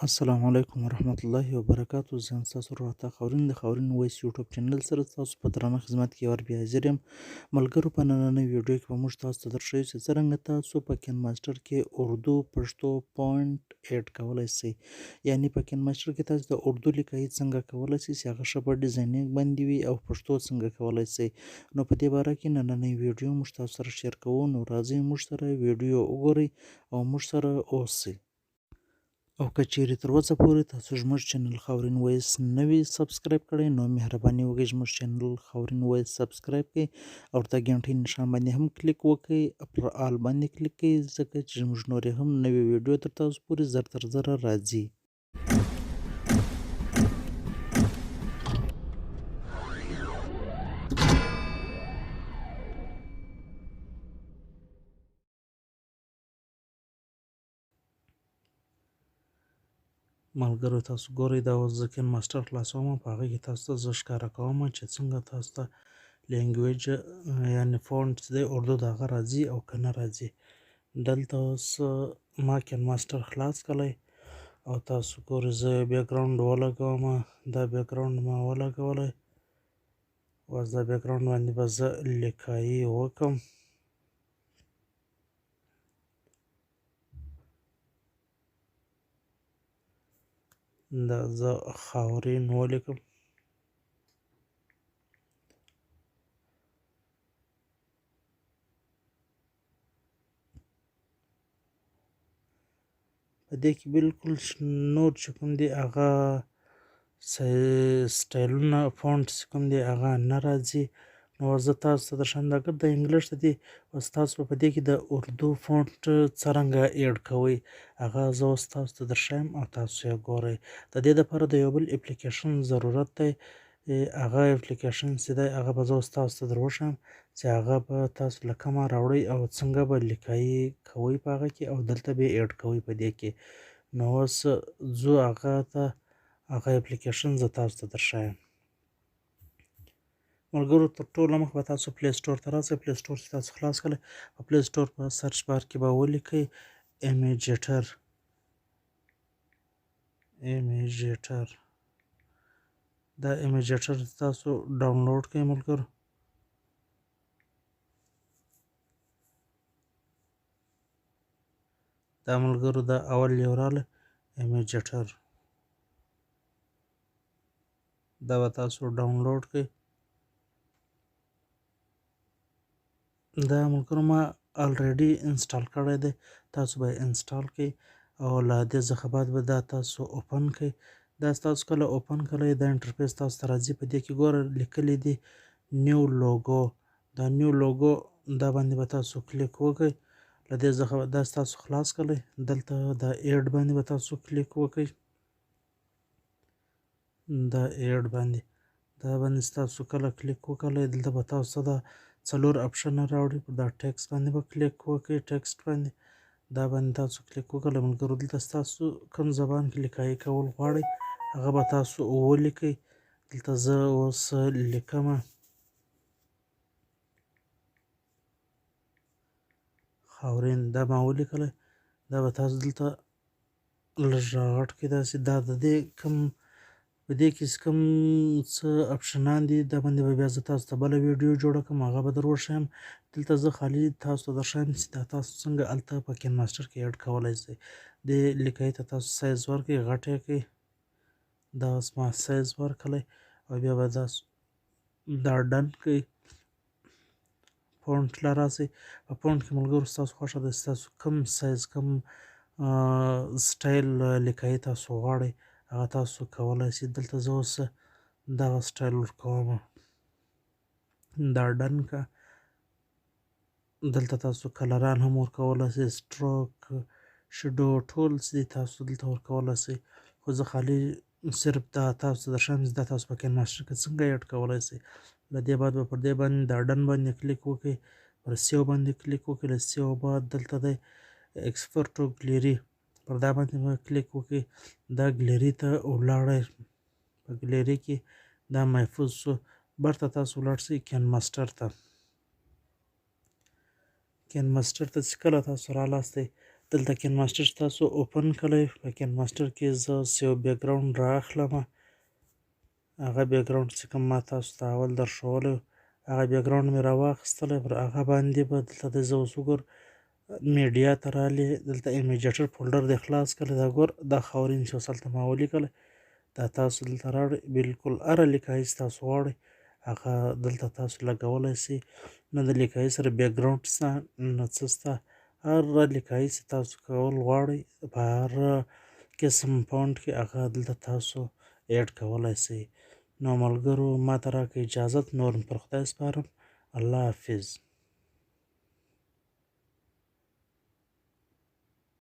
السلام علیکم ورحمت الله وبرکاتو. زه یم ستاسو ورور راتګ خاورین د خاورین وایس یوټیوب چینل سره ستاسو په درانه خدمت کې ور بیا حاضر یم. ملګرو، په نننۍ ویډیو کې به موږ تاسو ته درښیو چې څرنګه تاسو په کین ماسټر کې اردو پښتو پوینټ ایډ کولی سئ. یعنې په کین ماسټر کې تاسو د اردو لیکایي څنګه کولی سئ چې هغه ښه په ډیزاینینګ باندې وي، او پښتو څنګه کولی سئ. نو په دې باره کې نننۍ ویډیو موږ تاسو سره شیر کوو. نو راځئ موږ سره ویډیو وګورئ او موږ سره اوسئ. او که چیرې تر اوسه پورې تاسو زموږ چینل خاورین وایس نه وي سبسکرایب کړی، نو مهرباني وکړئ زموږ چینل خاورین وایس سبسکرایب کړئ او د ګنټۍ نښان باندې هم کلیک وکړئ، پر آل باندې کلیک کړئ، ځکه چې زموږ نورې هم نوې ویډیو تر تاسو پورې زر تر زره راځي. ملګرو، تاسو ګورئ دا اوس زه کین ماسټر خلاصوم. په هغه کې تاسو ته زه ښکاره کوم چې څنګه تاسو ته لینګویج یعنې فونټ چې دی اردو د هغه راځي او که نه راځي. دلته اوس ما کین ماسټر خلاص کړی او تاسو ګورئ زه بیکګراونډ ولګوم. دا بیکګراونډ ما ولګولی. اوس دا بیکګراونډ باندې به زه لیکایي وکړم. دا زه خاورین ولیکم. په دې کې بالکل نور چې کوم دی هغه سټایلونه فونټ چې کوم دی هغه نه راځي. نو زه تاسو ته درښیم دا که د انګلیش ته دی، اوس تاسو په دې کې د اردو فونټ څرنګه ایډ کوئ هغه زه اوس تاسو ته درښیم او تاسو یې ګورئ. د دې دپاره د یو بل اپلیکیشن ضرورت دی. هغه اپلیکیشن چې دی هغه به زه اوس تاسو ته دروښیم چې هغه به تاسو له کومه راوړئ او څنګه به لیکایي کوئ په هغه کې، او دلته به یې ایډ کوئ په دې کې. نو اوس ځو هغه ته، هغه اپلیکیشن زه تاسو ته درښیم. ملګرو، تر ټولو مخکې به تاسو پلی سټور ته راسئ. پلی سټور چې تاسو خلاص کړئ، په پلی سټور په سرچ بار کې به ولیکئ ایمیجیټر. دا ایمیجیټر تاسو ډاونلوډ کړئ ملګرو. دا ملګرو دا اول یو راغلی ایمیجیټر، دا به تاسو ډاونلوډ کړئ. دا ملګرو ما الریډي انسټال کړی دی، تاسو به یې انسټال کړئ او له دې څخه بعد به دا تاسو اوپن کړئ. دا تاسو کله اوپن کړئ دا انټرفیس تاسو ته راځي. په دې کې ګوره لیکلی دی نیو لوګو. دا نیو لوګو دا باندې به تاسو کلیک وکړئ. له دې څخه دا تاسو خلاص کړئ. دلته دا ایډ باندې به تاسو کلیک وکړئ. دا ایډ باندې دا باندې تاسو کله کلیک وکړئ، دلته به تاسو ته څلور اپشنه راوړي. په دا ټکسټ باندې به کلیک وکړئ. ټکسټ باندې دا باندې تاسو کلیک وکړئ ملګرو. دلته ستاسو کوم زبان کې لیکایي کول غواړئ هغه به تاسو ولیکئ. دلته زه اوس لیکمه خاورین. دا ما ولیکلی. دا به تاسو دلته لږ راغټ کړئ داسې. دا د دې کوم په دې کې کوم څه اپشنان دي دا باندې به بیا زه تاسو ته بله ویډیو جوړه کړم، هغه به در وښیم. دلته زه خالي تاسو ته درښیم چې دا تاسو څنګه هلته په کین ماسټر کې ایډ کولی شئ. دې لیکایي ته تاسو سایز ورکړئ، غټ یې کړئ. دا اوس ما سایز ورکړی او بیا به دا ډن کړئ. فونټ له راسئ. په فونټ کې ملګرو ستاسو خوښه ده چې تاسو کوم سایز کوم سټایل لیکایي تاسو غواړئ هغه تاسو کولی شئ. دلته زه اوس دغه سټایل ورکوم. دا ډن که. دلته تاسو کلران هم ورکولی شئ، سټروک، شډو، ټول څه دي تاسو دلته ورکولی شئ. خو زه خالي صرف دا تاسو ته درښیم چې دا تاسو په کین ماسټر کې څنګه ایډ کولی شئ. له دې بعد به پر دې باندې دا ډن باندې کلیک وکړئ، پر سیو باندې کلیک وکړئ. له سیو بعد دلته دی ایکسپورټو ګلري، پر دا باندې به کلیک وکړئ. دا ګلري ته ولاړئ. په ګلري کې دا محفوظ شو. برته تاسو ولاړ شئ کین ماسټر ته. کین ماسټر ته چې کله تاسو رالاستئ دلته کین ماسټر چې تاسو اوپن کړئ په کین ماسټر کې زه یو بیک ګراوند رااخلم. هغه بیک ګراوند چې کوم ما تاسو ته اول درښولی هغه بیک ګراوند مې راواخیستلی. پر هغه باندې به دلته د زه اوس وګور میډیا ته رالې دلته ایمیجیټر فولډر دې خلاص کړی. دا ګور دا خاورین چې اوس هلته ما ولیکلی دا تاسو دلته راوړئ. بالکل هره لیکایي چې تاسو غواړئ هغه دلته تاسو لګولی سئ. نه د لیکایي سره بیک ګراوند شته نه څه شته. هره لیکایي چې تاسو کول غواړئ په هر قسم فونټ کې هغه دلته تاسو ایډ کولی سئ. نو ملګرو ما ته راکړئ اجازت، نور مې پر خدای سپارم. الله حافظ.